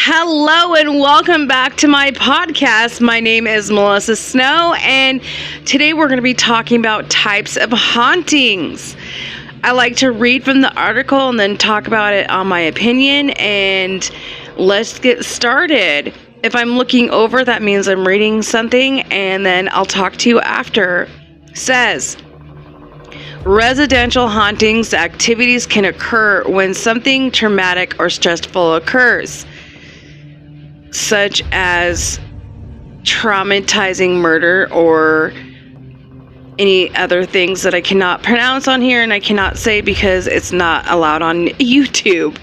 Hello and welcome back to my podcast. My name is Melissa Snow, and today we're going to be talking about types of hauntings. I like to read from the article and then talk about it on my opinion, and let's get started. If I'm looking over, that means I'm reading something, and then I'll talk to you after. Says, residential hauntings activities can occur when something traumatic or stressful occurs, such as traumatizing murder or any other things that I cannot pronounce on here and I cannot say because it's not allowed on YouTube.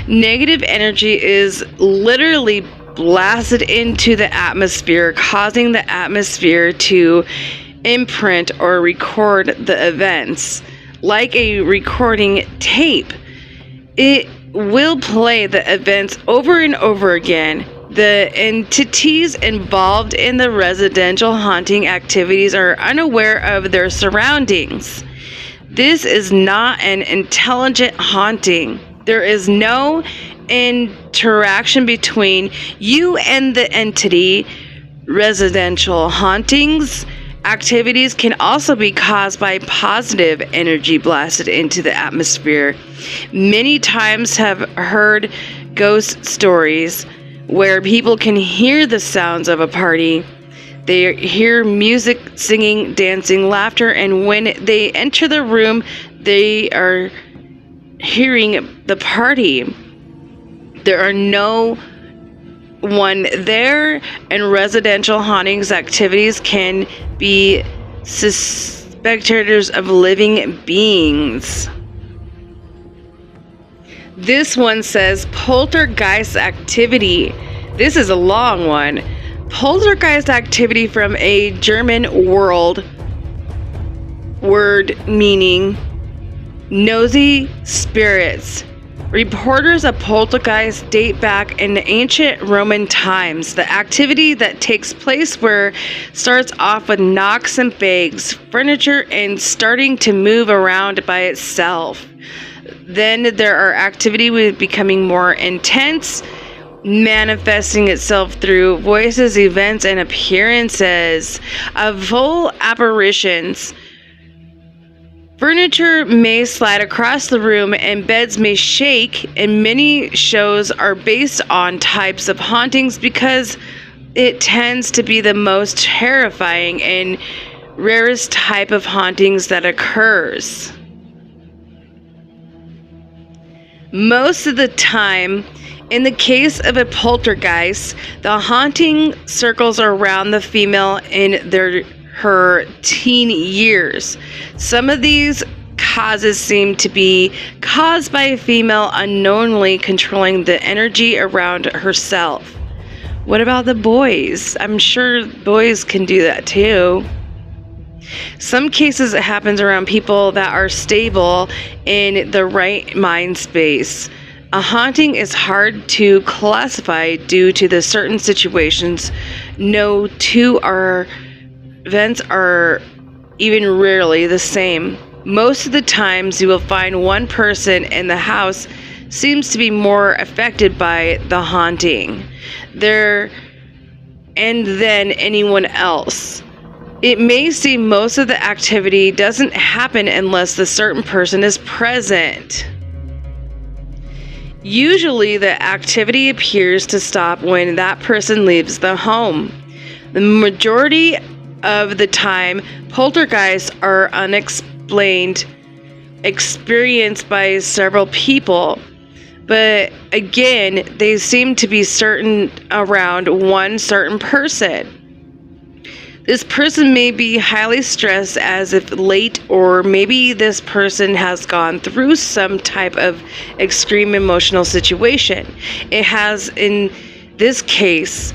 Negative energy is literally blasted into the atmosphere, causing the atmosphere to imprint or record the events like a recording tape. It will play the events over and over again. The entities involved in the residential haunting activities are unaware of their surroundings. This is not an intelligent haunting. There is no interaction between you and the entity. Residential hauntings activities can also be caused by positive energy blasted into the atmosphere. Many times have heard ghost stories where people can hear the sounds of a party. They hear music, singing, dancing, laughter, and when they enter the room, they are hearing the party. There are no one there, and residential hauntings activities can be spectators of living beings. This one says poltergeist activity. This is a long one. Poltergeist activity from a German word meaning nosy spirits. Reporters of poltergeist date back in ancient Roman times. The activity that takes place where starts off with knocks and bangs, furniture, and starting to move around by itself. Then there are activity with becoming more intense, manifesting itself through voices, events, and appearances of full apparitions. Furniture may slide across the room and beds may shake, and many shows are based on types of hauntings because it tends to be the most terrifying and rarest type of hauntings that occurs. Most of the time, in the case of a poltergeist, the haunting circles around the female in her teen years. Some of these causes seem to be caused by a female unknowingly controlling the energy around herself. What about the boys? I'm sure boys can do that too. Some cases it happens around people that are stable in the right mind space. A haunting is hard to classify due to the certain situations. No two events are even rarely the same. Most of the times you will find one person in the house seems to be more affected by the haunting than anyone else. It may seem most of the activity doesn't happen unless the certain person is present. Usually the activity appears to stop when that person leaves the home. The majority of the time, poltergeists are unexplained, experienced by several people, but again, they seem to be certain around one certain person. This person may be highly stressed as if late, or maybe this person has gone through some type of extreme emotional situation. It has, in this case,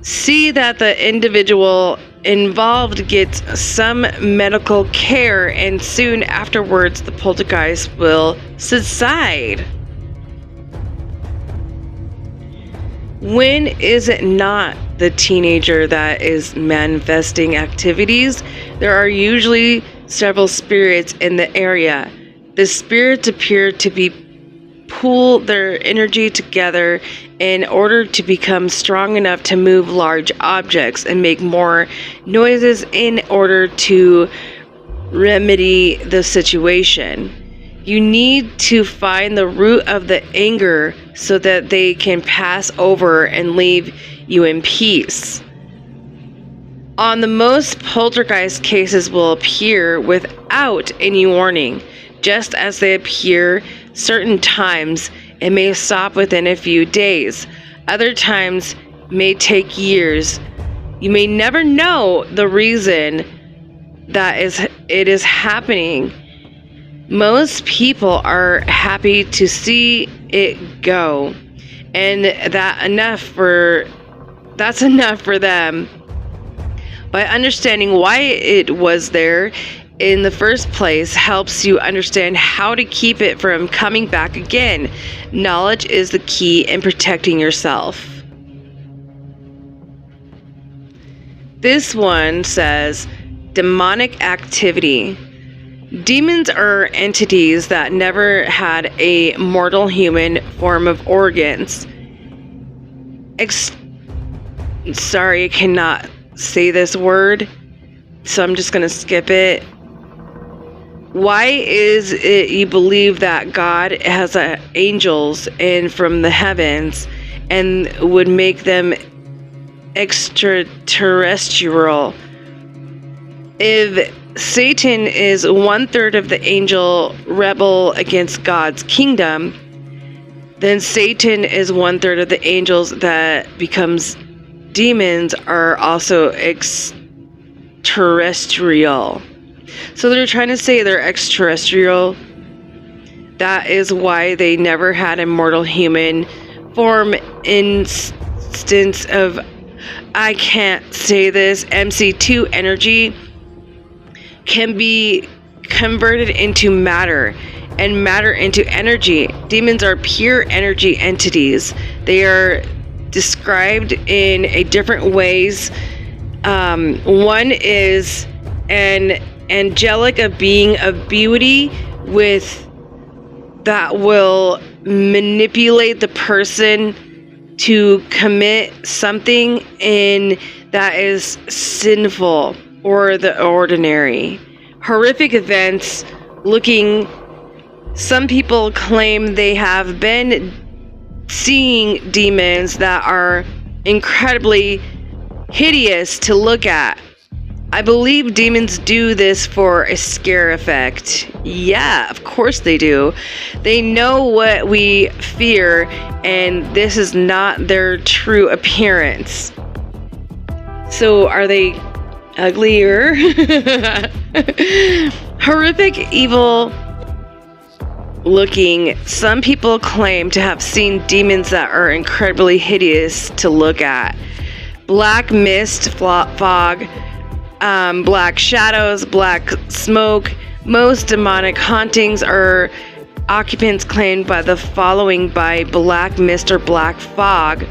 see that the individual involved gets some medical care, and soon afterwards the poltergeist will subside. When is it not the teenager that is manifesting activities? There are usually several spirits in the area. The spirits appear to be pool their energy together in order to become strong enough to move large objects and make more noises in order to remedy the situation. You need to find the root of the anger so that they can pass over and leave you in peace. On the most, poltergeist cases will appear without any warning, just as they appear certain times. It may stop within a few days. Other times may take years. You may never know the reason that it is happening. Most people are happy to see it go, and that's enough for them. By understanding why it was there in the first place helps you understand how to keep it from coming back again. Knowledge is the key in protecting yourself. This one says, demonic activity. Demons are entities that never had a mortal human form of organs. Sorry, I cannot say this word, so I'm just going to skip it. Why is it you believe that God has angels and from the heavens and would make them extraterrestrial? If Satan is 1/3 of the angel rebel against God's kingdom, then Satan is 1/3 of the angels that becomes demons are also extraterrestrial. So they're trying to say they're extraterrestrial. That is why they never had a mortal human form. Instance of, I can't say this, MC2 energy can be converted into matter and matter into energy. Demons are pure energy entities. They are described in a different ways. One is an angelic, a being of beauty with that will manipulate the person to commit something in that is sinful or the ordinary. Horrific events looking, some people claim they have been seeing demons that are incredibly hideous to look at. I believe demons do this for a scare effect. Yeah, of course they do. They know what we fear, and this is not their true appearance. So are they uglier? Horrific, evil looking. Some people claim to have seen demons that are incredibly hideous to look at. Black mist, fog, black shadows, black smoke. Most demonic hauntings are occupants claimed by the following by black mist or black fog.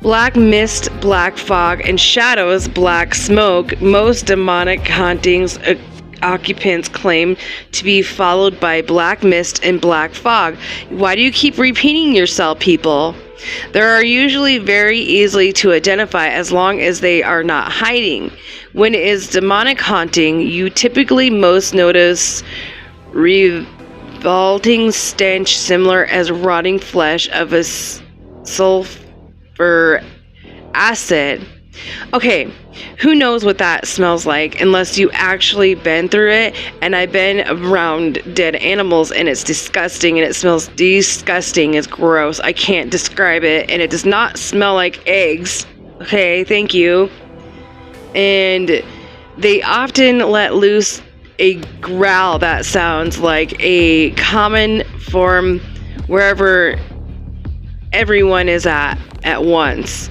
Black mist, black fog, and shadows, black smoke. Most demonic hauntings occupants claim to be followed by black mist and black fog. Why do you keep repeating yourself, people? They are usually very easily to identify as long as they are not hiding. When it is demonic haunting, you typically most notice revolting stench similar as rotting flesh of a sulfur acid. Okay, who knows what that smells like unless you actually been through it, and I've been around dead animals and it's disgusting and it smells disgusting. It's gross. I can't describe it, and it does not smell like eggs. Okay, thank you. And they often let loose a growl that sounds like a common form wherever everyone is at once.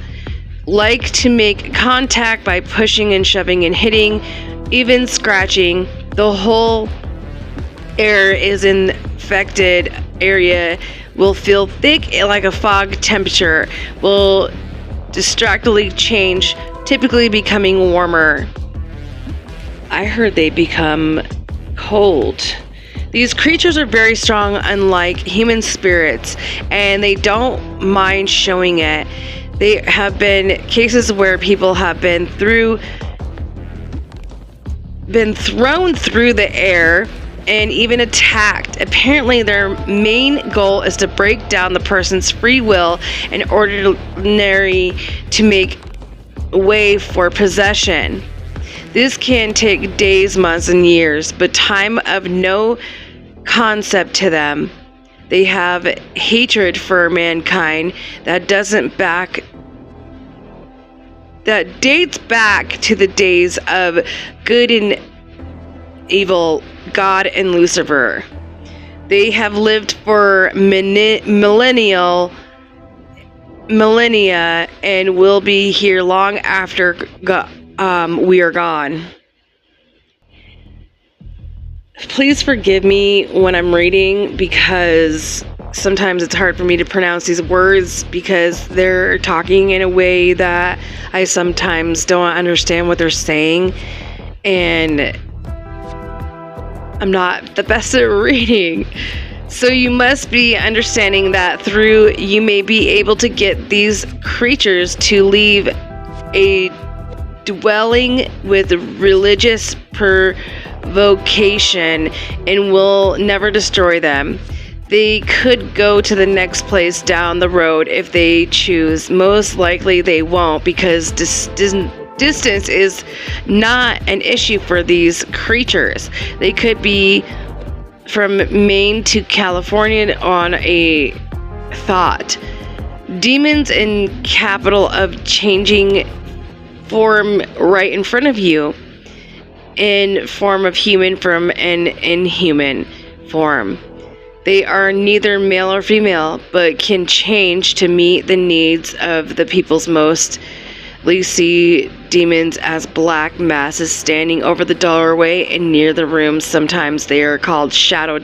Like to make contact by pushing and shoving and hitting, even scratching. The whole air is infected area will feel thick like a fog. Temperature will distractedly change, typically becoming warmer. I heard they become cold. These creatures are very strong, unlike human spirits, and they don't mind showing it. There have been cases where people have been thrown through the air and even attacked. Apparently, their main goal is to break down the person's free will in order to make way for possession. This can take days, months, and years, but time of no concept to them. They have hatred for mankind that dates back to the days of good and evil, God and Lucifer. They have lived for millennia and will be here long after we are gone. Please forgive me when I'm reading, because sometimes it's hard for me to pronounce these words because they're talking in a way that I sometimes don't understand what they're saying, and I'm not the best at reading. So you must be understanding that through you may be able to get these creatures to leave a dwelling with religious vocation and will never destroy them. They could go to the next place down the road if they choose. Most likely they won't, because distance is not an issue for these creatures. They could be from Maine to California on a thought. Demons in capital of changing form right in front of you, in form of human from an inhuman form. They are neither male or female, but can change to meet the needs of the people's most. We see demons as black masses standing over the doorway and near the room. Sometimes they are called shadow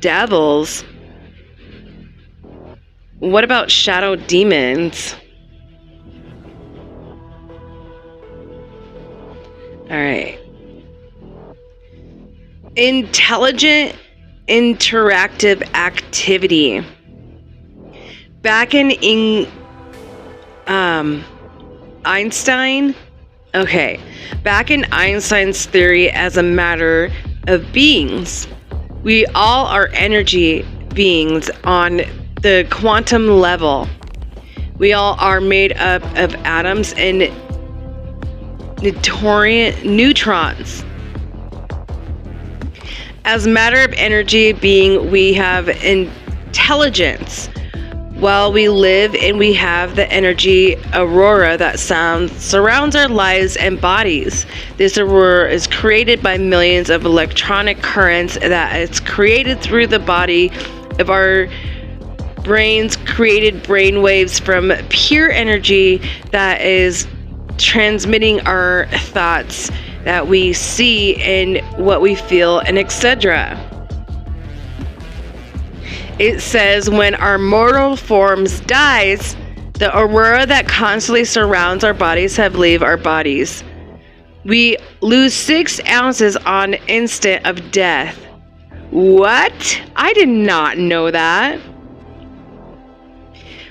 devils. What about shadow demons? All right. Intelligent interactive activity. Back in Einstein's theory as a matter of beings. We all are energy beings on the quantum level. We all are made up of atoms and neutrons. As matter of energy being, we have intelligence. While we live, and we have the energy aurora that surrounds our lives and bodies. This aurora is created by millions of electronic currents that is created through the body of our brains, created brain waves from pure energy that is transmitting our thoughts that we see and what we feel, and etc. It says when our mortal forms dies, the aurora that constantly surrounds our bodies have leave our bodies. We lose 6 ounces on instant of death. What? I did not know that.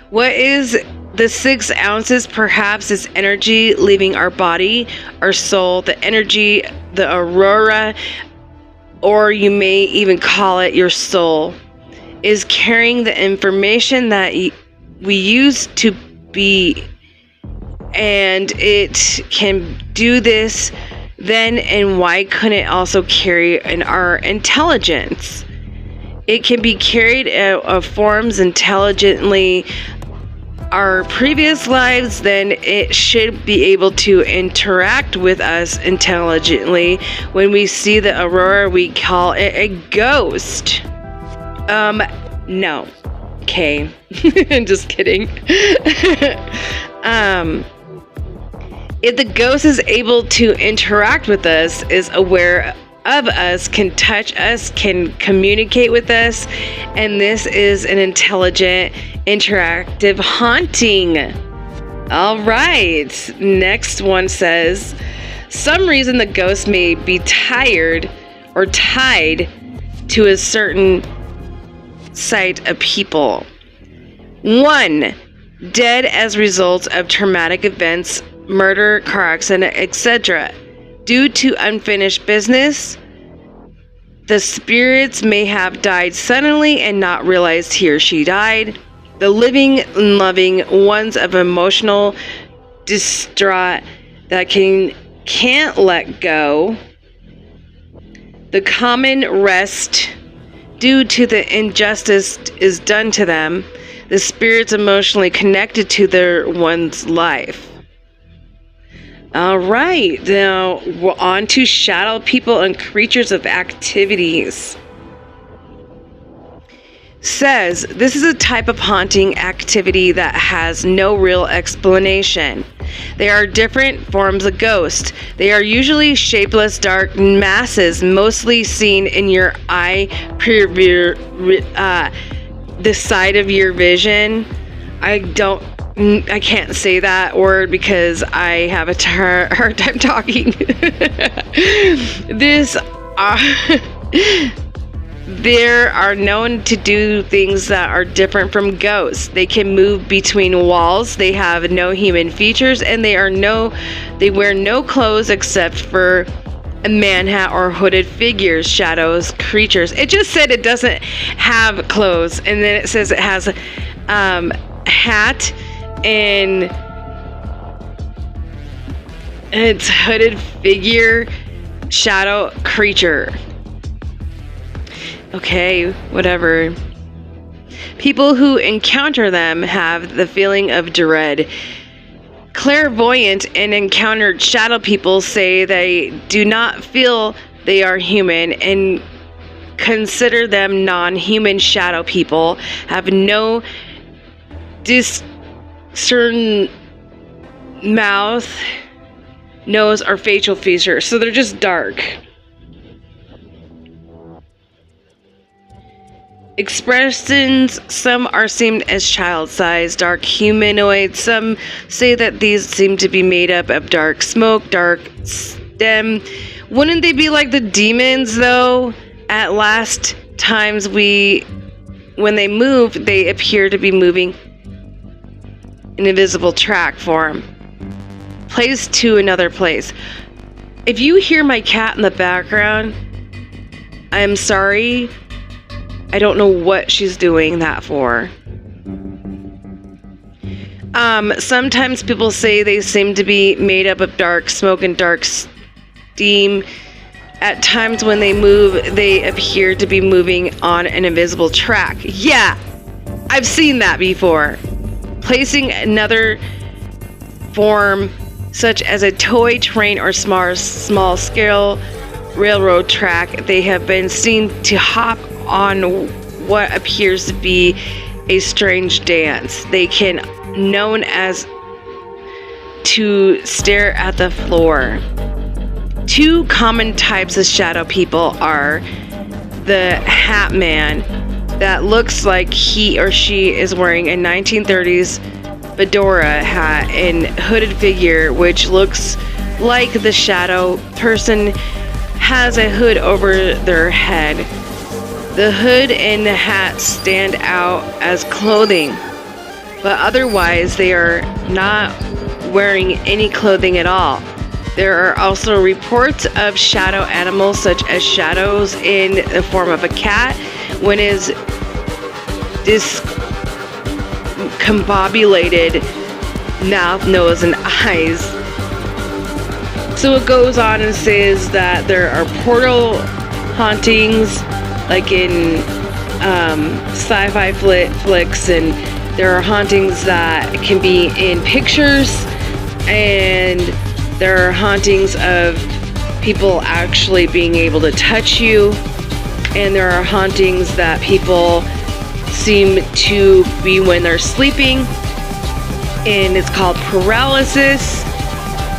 What is the 6 ounces? Perhaps it's energy leaving our body, our soul, the energy, the aurora, or you may even call it your soul, is carrying the information that we used to be, and it can do this then, and why couldn't it also carry in our intelligence? It can be carried of forms intelligently our previous lives, then it should be able to interact with us intelligently. When we see the aurora, we call it a ghost. No. Okay. Just kidding. If the ghost is able to interact with us, is aware of us, can touch us, can communicate with us, and this is an intelligent, interactive haunting. All right. Next one says, some reason the ghost may be tired or tied to a certain site of people. 1. Dead as a result of traumatic events, murder, car accident, etc. Due to unfinished business, the spirits may have died suddenly and not realized he or she died. The living and loving ones of emotional distraught that can't let go. The common rest due to the injustice is done to them. The spirits emotionally connected to their one's life. All right, now we're on to shadow people and creatures of activities. Says, this is a type of haunting activity that has no real explanation. They are different forms of ghosts. They are usually shapeless, dark masses, mostly seen in your eye, the side of your vision. I can't say that word because I have a hard time talking. There are known to do things that are different from ghosts. They can move between walls. They have no human features, and they wear no clothes except for a man hat or hooded figures, shadows, creatures. It just said it doesn't have clothes, and then it says it has a hat and it's hooded figure, shadow, creature. Okay, whatever. People who encounter them have the feeling of dread. Clairvoyant and encountered shadow people say they do not feel they are human and consider them non-human. Shadow people have no discern mouth, nose, or facial features, so they're just dark. Expressions, some are seen as child-sized, dark humanoid. Some say that these seem to be made up of dark smoke, dark stem. Wouldn't they be like the demons, though? At last times when they move, they appear to be moving in a visible track form. Place to another place. If you hear my cat in the background, I'm sorry. I don't know what she's doing that for. Sometimes people say they seem to be made up of dark smoke and dark steam. At times when they move, they appear to be moving on an invisible track. Yeah, I've seen that before. Placing another form, such as a toy train or small scale railroad track, they have been seen to hop on what appears to be a strange dance. They can known as to stare at the floor. Two common types of shadow people are the hat man that looks like he or she is wearing a 1930s fedora hat and hooded figure, which looks like the shadow person has a hood over their head. The hood and the hat stand out as clothing, but otherwise they are not wearing any clothing at all. There are also reports of shadow animals, such as shadows in the form of a cat when it is discombobulated mouth, nose, and eyes. So it goes on and says that there are portal hauntings, like in sci-fi flicks, and there are hauntings that can be in pictures, and there are hauntings of people actually being able to touch you, and there are hauntings that people seem to be when they're sleeping, and it's called paralysis,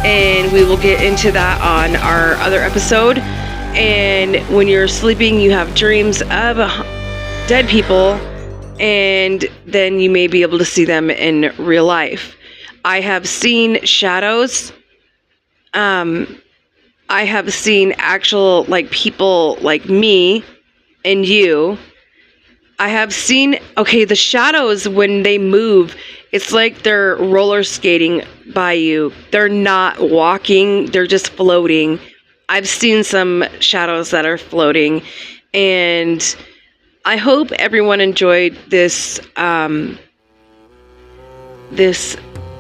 and we will get into that on our other episode. And when you're sleeping, you have dreams of dead people, and then you may be able to see them in real life. I have seen shadows. I have seen actual, like, people like me and you. I have seen, okay, the shadows when they move, it's like they're roller skating by you. They're not walking, they're just floating. I've seen some shadows that are floating, and I hope everyone enjoyed this this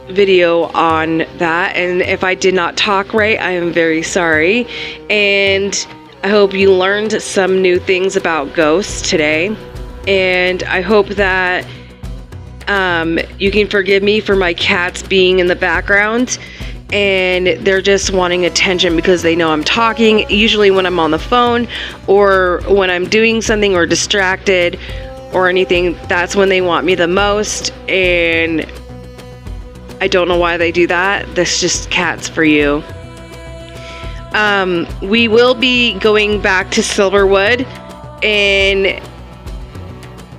video on that. And if I did not talk right, I am very sorry. And I hope you learned some new things about ghosts today. And I hope that you can forgive me for my cats being in the background, and they're just wanting attention because they know I'm talking. Usually when I'm on the phone or when I'm doing something or distracted or anything, that's when they want me the most, and I don't know why they do that. That's just cats for you. We will be going back to Silverwood in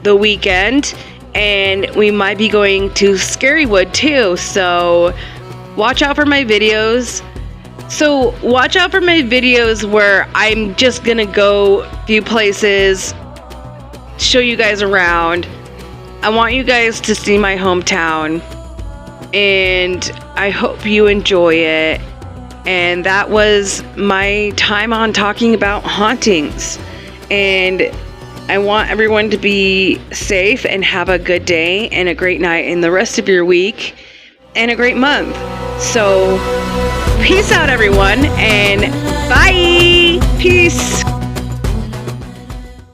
the weekend, and we might be going to Scarywood too, so watch out for my videos. Where I'm just gonna go a few places, show you guys around. I want you guys to see my hometown, and I hope you enjoy it. And that was my time on talking about hauntings, and I want everyone to be safe and have a good day and a great night and the rest of your week and a great month. So peace out, everyone, and bye. Peace.